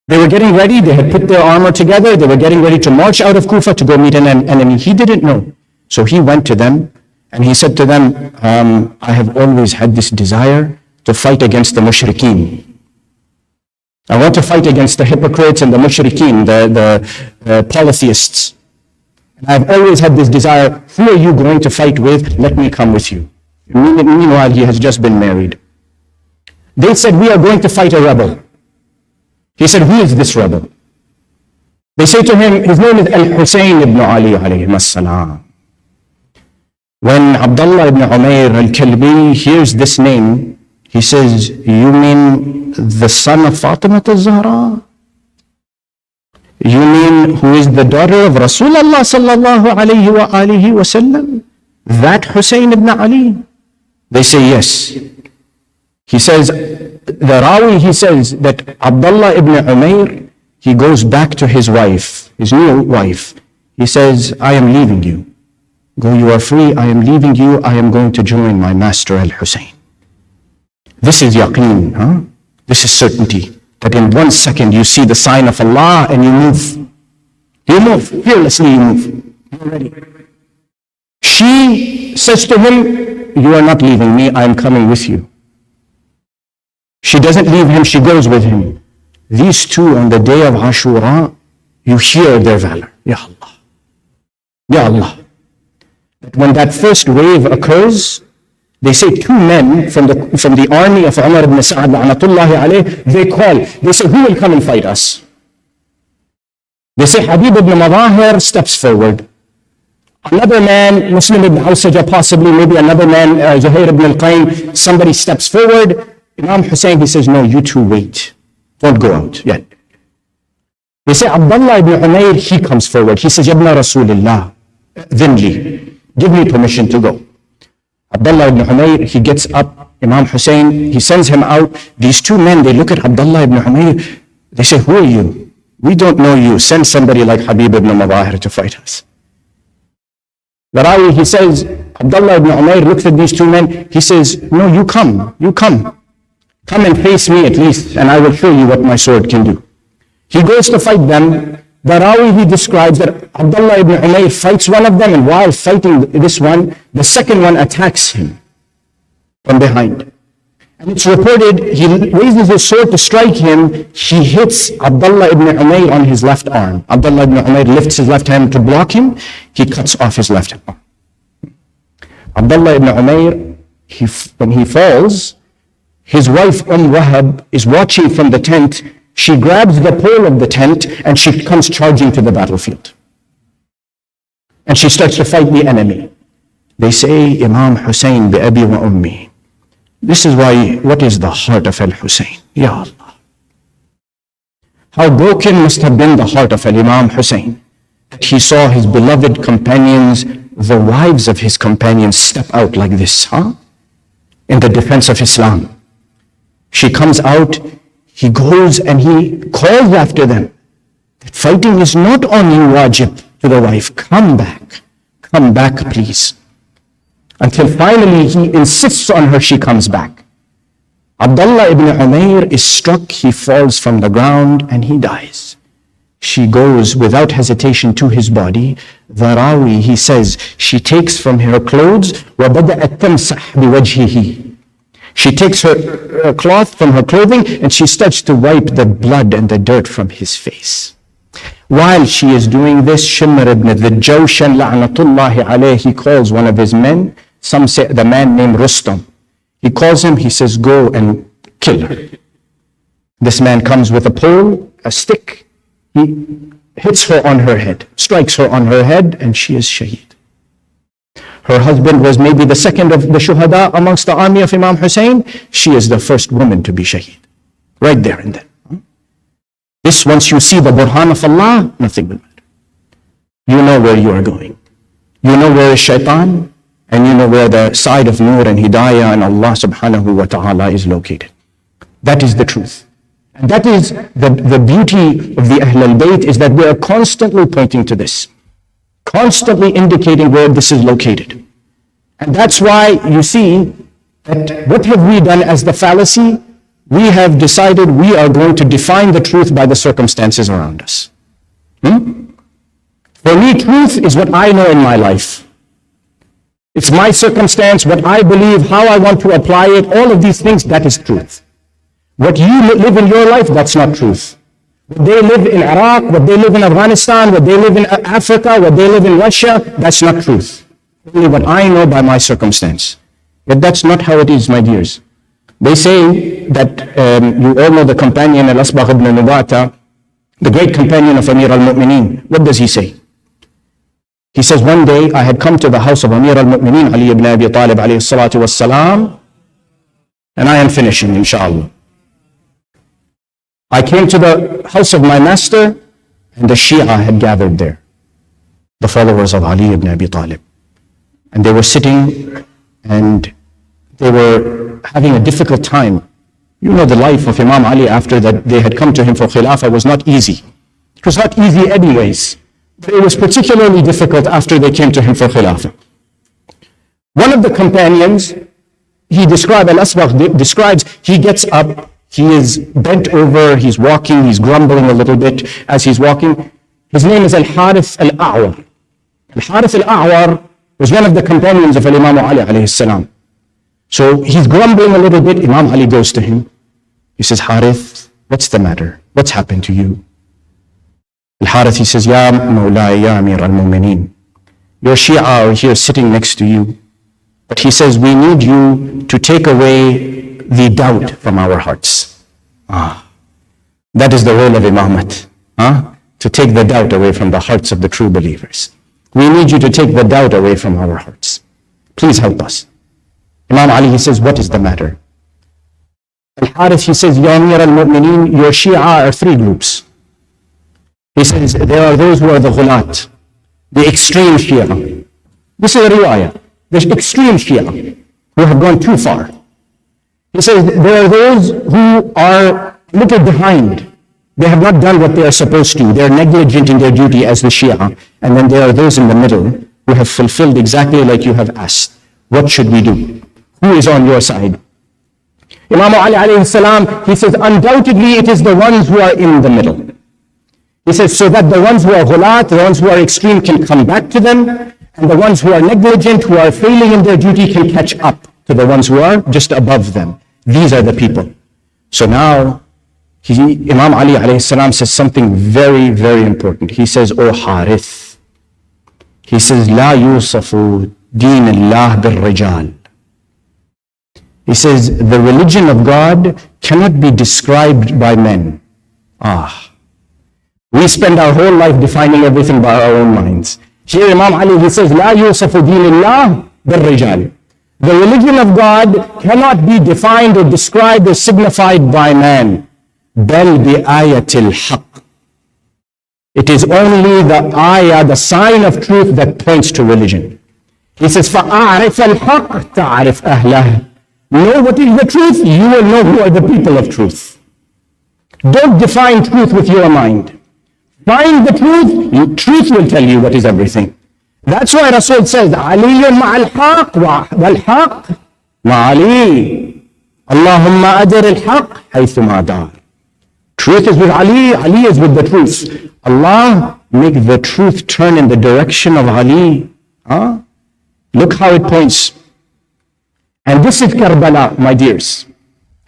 They were getting ready, they had put their armor together, they were getting ready to march out of Kufa to go meet an enemy. He didn't know. So he went to them and he said to them, I have always had this desire to fight against the mushrikeen. I want to fight against the hypocrites and the mushrikeen, the polytheists. And I've always had this desire, who are you going to fight with? Let me come with you. Meanwhile, he has just been married. They said, we are going to fight a rebel. He said, who is this rebel? They say to him, his name is Al-Husayn ibn Ali alayhi as-salam. When Abdullah ibn Umayr al-Kalbi hears this name, he says, you mean the son of Fatima al-Zahra? You mean who is the daughter of Rasulullah sallallahu alayhi wa alihi wa sallam? That Husayn ibn Ali? They say yes. He says, the Rawi, he says that Abdullah ibn Umayr, he goes back to his wife, his new wife. He says, I am leaving you. Go, you are free, I am leaving you, I am going to join my master Al-Husayn. This is yaqeen, huh? This is certainty, that in 1 second you see the sign of Allah and you move. You move, fearlessly you move. You're ready. She says to him, you are not leaving me, I am coming with you. She doesn't leave him, she goes with him. These two on the day of Ashura, you hear their valor. Ya Allah. Ya Allah. But when that first wave occurs, they say two men from the army of Umar ibn Sa'ad, la'natullahi alayh, they call, they say, who will come and fight us? They say, Habib ibn Madahir steps forward. Another man, Muslim ibn Awsaja possibly, maybe another man, Zuhair ibn al-Qaym, somebody steps forward. Imam Hussein, he says, no, you two wait. Don't go out yet. They say, Abdullah ibn Umayr, he comes forward. He says, Yabna Rasulullah, dhinli, give me permission to go. Abdullah ibn Umayr, he gets up. Imam Hussein, he sends him out. These two men, they look at Abdullah ibn Umayr. They say, who are you? We don't know you. Send somebody like Habib ibn Madahir to fight us. The Rawi, he says, Abdullah ibn Umayr looks at these two men. He says, no, you come. You come. Come and face me at least, and I will show you what my sword can do. He goes to fight them. The Rawi, he describes that Abdullah ibn Umayr fights one of them, and while fighting this one, the second one attacks him from behind. And it's reported, he raises his sword to strike him, he hits Abdullah ibn Umayr on his left arm. Abdullah ibn Umayr lifts his left hand to block him, he cuts off his left arm. Abdullah ibn Umayr, when he falls, his wife Wahab is watching from the tent. She grabs the pole of the tent and she comes charging to the battlefield. And she starts to fight the enemy. They say, Imam Hussein bi abi wa ummi. This is why, what is the heart of Al-Hussein? Ya Allah. How broken must have been the heart of Imam Hussein, that he saw his beloved companions, the wives of his companions, step out like this, in the defense of Islam. She comes out, he goes and he calls after them. That fighting is not only wajib to the wife. Come back please. Until finally he insists on her, she comes back. Abdullah ibn Umayr is struck, he falls from the ground and he dies. She goes without hesitation to his body. The Rawi, he says, she takes from her clothes, وَبَدَأَتْ تَمْسَحْ بِوَجْهِهِ. She takes her cloth from her clothing and she starts to wipe the blood and the dirt from his face. While she is doing this, Shimr ibn the Jawshan, la'natullahi alayhi, he calls one of his men. Some say the man named Rustam. He calls him, he says, go and kill her. This man comes with a pole, a stick. He hits her on her head, strikes her on her head, and she is shaheed. Her husband was maybe the second of the shuhada amongst the army of Imam Hussein. She is the first woman to be shaheed. Right there and then. This, once you see the burhan of Allah, nothing will matter. You know where you are going. You know where is shaitan, and you know where the side of nur and hidayah and Allah subhanahu wa ta'ala is located. That is the truth. And that is the beauty of the Ahl al-Bayt, is that we are constantly pointing to this. Constantly indicating where this is located. And that's why you see that what have we done as the fallacy? we have decided we are going to define the truth by the circumstances around us. For me, truth is what I know in my life. It's my circumstance, what I believe, how I want to apply it, all of these things, that is truth. What you live in your life, that's not truth. What they live in Iraq, what they live in Afghanistan, what they live in Africa, what they live in Russia, that's not truth. Only what I know by my circumstance. Yet that's not how it is, my dears. They say that, you all know the companion Al-Asbagh ibn Nubata, the great companion of Amir al-Mu'mineen. What does he say? He says, one day I had come to the house of Amir al-Mu'mineen, Ali ibn Abi Talib alayhi salatu wassalam, and I am finishing, inshallah. I came to the house of my master, and the Shia had gathered there, the followers of Ali ibn Abi Talib. And they were sitting, and they were having a difficult time. You know the life of Imam Ali after that they had come to him for Khilafah was not easy. It was not easy anyways, but it was particularly difficult after they came to him for Khilafah. One of the companions, he described, Al-Asbagh describes, he gets up, he is bent over, he's walking, he's grumbling a little bit as he's walking. His name is Al-Harith Al-A'war. Al-Harith Al-A'war was one of the companions of Imam Ali alayhi salam. So he's grumbling a little bit. Imam Ali goes to him. He says, Harith, what's the matter? What's happened to you? Al-Harith, he says, Ya Mawlai, Ya Amir al-Mu'mineen, your Shia are here sitting next to you. But he says, we need you to take away the doubt from our hearts. That is the role of imamat. To take the doubt away from the hearts of the true believers. We need you to take the doubt away from our hearts. Please help us. Imam Ali, he says, what is the matter? Al-Harith, he says, Ya Amir al-Mu'mineen, your Shia are three groups. He says, there are those who are the ghulat, the extreme Shia. This is a riwayah. The extreme Shia, who have gone too far. He says, there are those who are a little behind. They have not done what they are supposed to. They are negligent in their duty as the Shia. And then there are those in the middle who have fulfilled exactly like you have asked. What should we do? Who is on your side? Imam Ali alayhi salam, he says, undoubtedly it is the ones who are in the middle. He says, so that the ones who are ghulat, the ones who are extreme can come back to them, and the ones who are negligent, who are failing in their duty can catch up to the ones who are just above them. These are the people. So now, Imam Ali alayhi salam says something very, very important. He says, O Harith, he says, La yusafu deen Allah bil rijal. He says, the religion of God cannot be described by men. We spend our whole life defining everything by our own minds. Here Imam Ali, he says, La yusafu deen Allah bil rijal. The religion of God cannot be defined or described or signified by man. Bal bi ayatil haqq. It is only the ayah, the sign of truth that points to religion. He says, فَأَعْرِفَ الْحَقِّ تَعْرِفْ أَهْلَهُ. Know what is the truth, you will know who are the people of truth. Don't define truth with your mind. Find the truth, truth will tell you what is everything. That's why Rasul says, عَلِيٌّ مَعَ الْحَقِّ وَالْحَقِّ مَعَ عَلِي. اللهم أدر الحق حيثما دار. Truth is with Ali, Ali is with the truth. Allah, make the truth turn in the direction of Ali. Look how it points. And this is Karbala, my dears.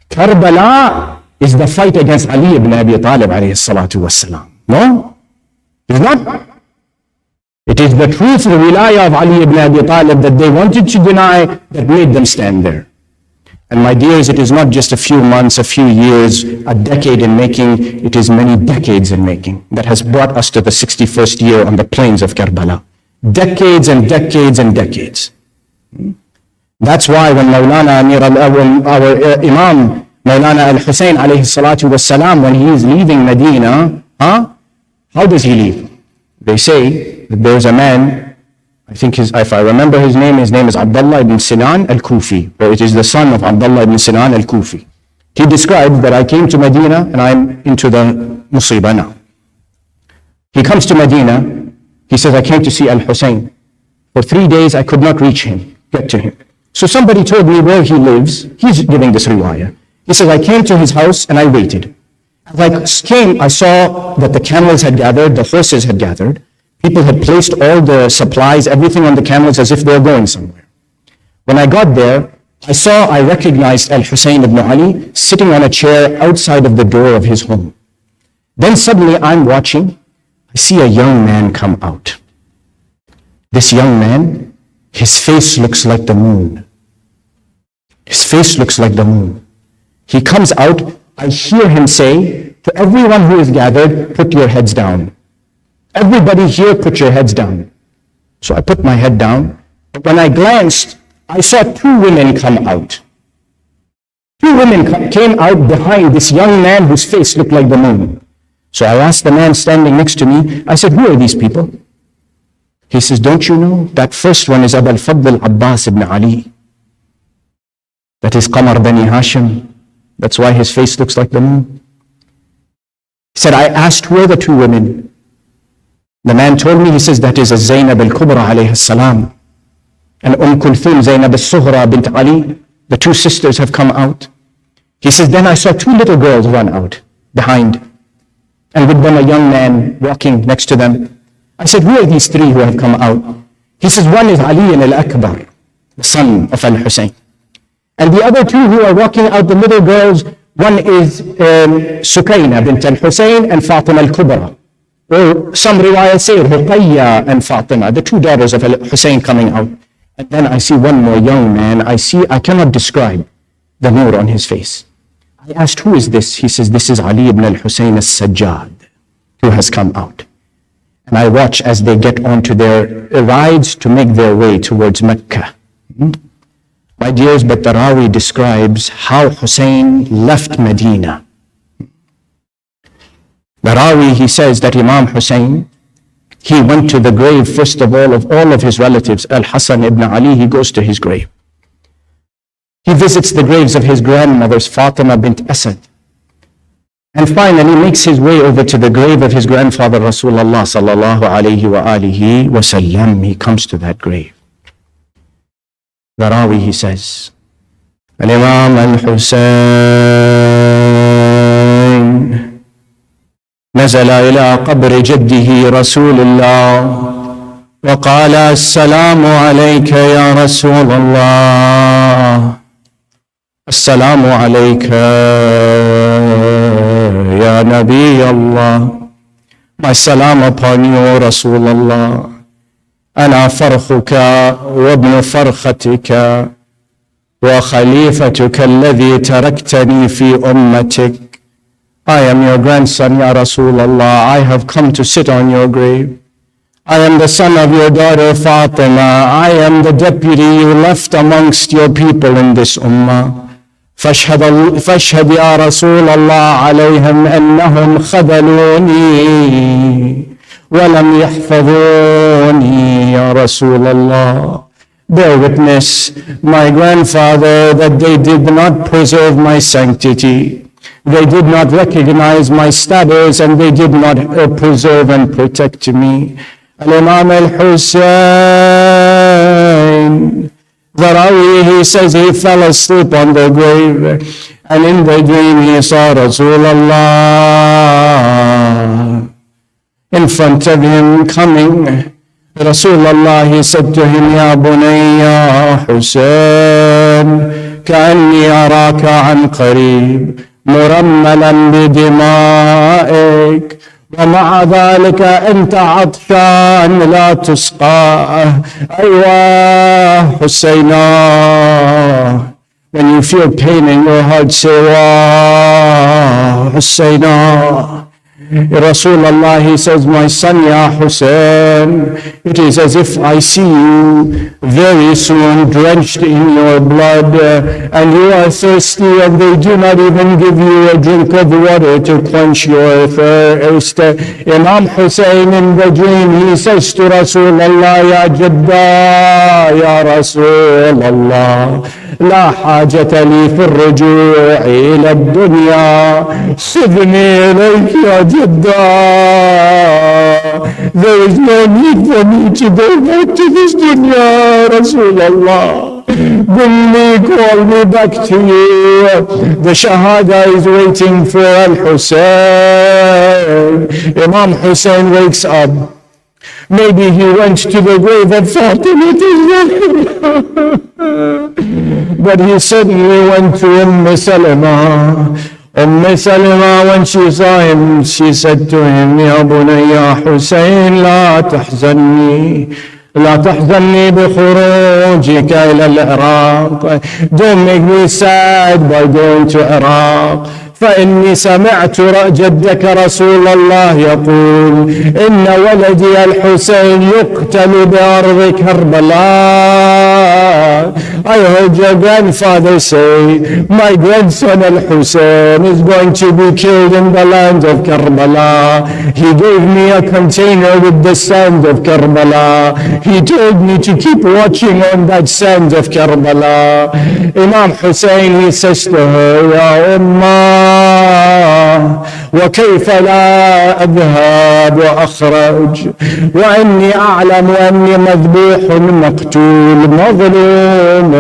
Karbala is the fight against Ali ibn Abi Talib alayhi salatu wassalam. No? It's not. It is the truth, the wilayah of Ali ibn Abi Talib that they wanted to deny that made them stand there. And my dears, it is not just a few months, a few years, a decade in making, it is many decades in making that has brought us to the 61st year on the plains of Karbala. Decades and decades and decades. That's why when Mawlana our Imam, Mawlana al-Hussein alayhi salatu wassalam, when he is leaving Medina, how does he leave? They say that there's a man, I think if I remember his name is Abdullah ibn Sinan al-Kufi, or it is the son of Abdullah ibn Sinan al-Kufi. He describes that I came to Medina and I'm into the musibah now. He comes to Medina, he says, I came to see al-Hussein. For 3 days I could not reach him, get to him. So somebody told me where he lives. He's giving this riwayah. He says, I came to his house and I waited. As I came, I saw that the camels had gathered, the horses had gathered. People had placed all the supplies, everything on the camels as if they were going somewhere. When I got there, I recognized Al-Hussein ibn Ali sitting on a chair outside of the door of his home. Then suddenly I'm watching, I see a young man come out. This young man, his face looks like the moon. His face looks like the moon. He comes out, I hear him say to everyone who is gathered, put your heads down. Everybody here, put your heads down. So I put my head down, but when I glanced, I saw two women come out. Two women came out behind this young man whose face looked like the moon. So I asked the man standing next to me, I said, who are these people? He says, don't you know? That first one is Abu al-Fadl Abbas ibn Ali. That is Qamar Bani Hashim. That's why his face looks like the moon. He said, I asked, who are the two women? The man told me, he says, that is a Zainab al-Kubra alayhi salam. And Kulthum Zainab al-Sughra bint Ali. The two sisters have come out. He says, then I saw two little girls run out behind. And with them a young man walking next to them. I said, who are these three who have come out? He says, one is Ali al-Akbar, the son of Al-Hussein. And the other two who are walking out, the middle girls, one is Sukayna bint al-Hussein and Fatima al-Kubra. Or some riwayat say Ruqayya and Fatima, the two daughters of Al-Hussein coming out. And then I see one more young man. I cannot describe the nur on his face. I asked, who is this? He says, this is Ali ibn al-Hussein al-Sajjad, who has come out. And I watch as they get onto their rides to make their way towards Mecca. My dears, but the Rawi describes how Hussein left Medina. The Rawi, he says that Imam Hussein, he went to the grave, first of all of his relatives, Al-Hassan ibn Ali, he goes to his grave. He visits the graves of his grandmothers, Fatima bint Asad. And finally makes his way over to the grave of his grandfather, Rasulullah sallallahu alayhi wa alihi wa sallam. He comes to that grave. The Rawi, he says, Al-Imam Al-Hussein نزل إلى قبر جده رسول الله وقال السلام عليك يا رسول الله السلام عليك يا نبي الله. My salam upon you, O Rasulullah. أنا فرخك وابن فرختك وخليفتك الذي تركتني في أمتك. I am your grandson, Ya Rasulullah. I have come to sit on your grave. I am the son of your daughter Fatima. I am the deputy you left amongst your people in this ummah. فاشهد يا رسول الله عليهم أنهم خذلوني ولم يحفظوني يا رسول الله. Bear witness, my grandfather, that they did not preserve my sanctity. They did not recognize my status, and they did not preserve and protect me. Al-Imam Al-Hussein, the Rawi, he says he fell asleep on the grave, and in the dream he saw Rasulullah in front of him coming. Rasulullah, he said to him, Ya Bunayya Hussein, كأني أراك عن قريب مرملا بدمائك ومع ذلك أنت عطشان لا تسقى. أيوة حسينا. When you feel pain in your heart, say Wah Husseina. Rasulullah, he says, my son, Ya Hussein, it is as if I see you very soon drenched in your blood, and you are thirsty, and they do not even give you a drink of water to quench your thirst. Imam Hussein in the dream, he says to Rasulullah, Ya Jadda, Ya Rasulullah, لا حاجة لي في الرجوع إلى الدنيا خذني إليك يا جدة. There is no need for me to go back to this dunya, Rasulullah. bring me, call me back to you. The Shahada is waiting for Al-Hussein. Imam Hussein wakes up. Maybe he went to the grave of Fatima, but he suddenly went to Salama. Salama, when she saw him, she said to him, Ya Bunayya Hussein, لا تحزني بخروجك إلى العراق. Don't make me sad by going to Iraq. فإني سمعت جدك رسول الله يقول إن ولدي الحسين يقتل بأرض كربلاء. I heard your grandfather say, my grandson Al-Hussein is going to be killed in the land of Karbala. He gave me a container with the sand of Karbala. He told me to keep watching on that sand of Karbala. Imam Hussein, he says to her, Ya Ummah, وكيف لا أذهب وأخرج وإني أعلم أني مذبوح مقتول مظلوم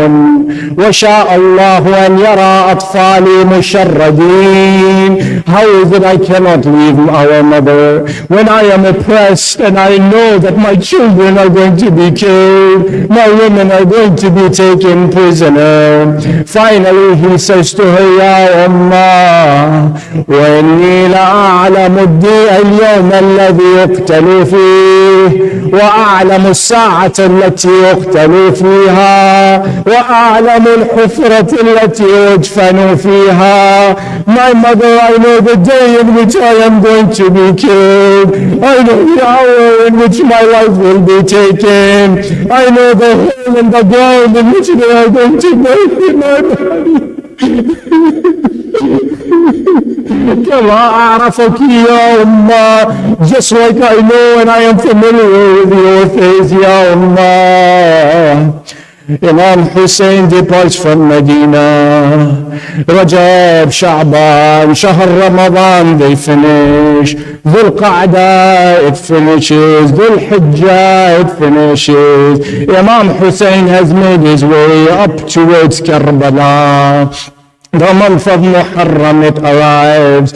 وشاء الله أن يرى أطفالي مشردين. How is it I cannot leave our mother when I am oppressed and I know that my children are going to be killed, my women are going to be taken prisoner. Finally he says to her, Ya Ummah, وإني لأعلم اليوم الذي يقتل فيه وأعلم الساعة التي يقتل فيها وأعلم الحفرة التي يدفن فيها. My mother, I know the day in which I am going to be killed. I know the hour in which my life will be taken. I know the hole in the ground in which they are going to bury my body. كما أعرفك يا أمة, just like I know and I am familiar with your face, Ya Ummah. Imam Hussein departs from Medina. Rajab, Sha'ban, Shahr Ramadan, they finish. Dhul Qa'dah, it finishes. Dhul Hijjah, it finishes. Imam Hussein has made his way up towards Karbala. The month of Muharram, it arrives.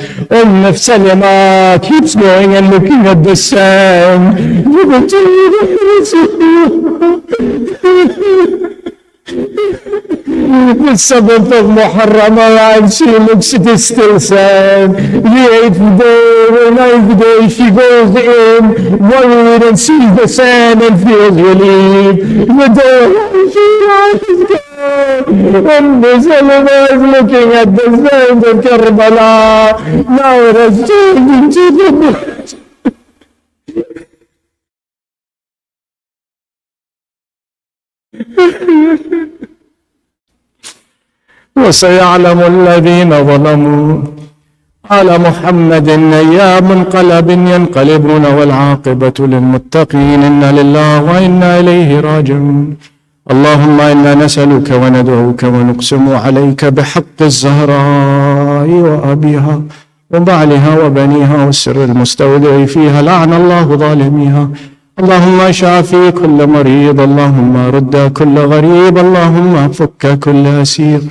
Salama keeps going and looking at the sand. The 7th of Muharram arrives, she looks at it, still sand. The 8th day, the 9th day, she goes in, worried and sees the sand and feels relieved. The day she is gone. Salama is looking at the sand of Karbala. Now it has turned into the blood. وسيعلم الذين ظلموا على محمد أيام منقلب ينقلبون والعاقبة للمتقين. إنا لله وإنا إليه راجعون. اللهم إنا نسألك وندعوك ونقسم عليك بحق الزهراء وأبيها وبعلها وبنيها والسر المستودع فيها لعن الله ظالميها. اللهم شافي كل مريض، اللهم رد كل غريب، اللهم فك كل أسير.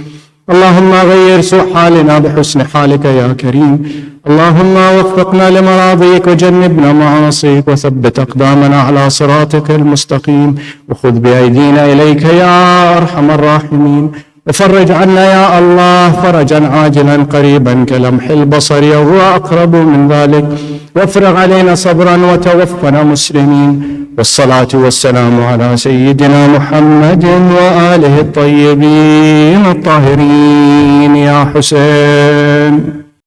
اللهم غير سوء حالنا بحسن حالك يا كريم. اللهم وفقنا لمراضيك وجنبنا معاصيك وثبت أقدامنا على صراطك المستقيم وخذ بأيدينا إليك يا أرحم الراحمين. وفرج عنا يا الله فرجا عاجلا قريبا كلمح البصر وهو أقرب من ذلك. وافرغ علينا صبرا وتوفنا مسلمين. والصلاة والسلام على سيدنا محمد وآله الطيبين الطاهرين. يا حسين.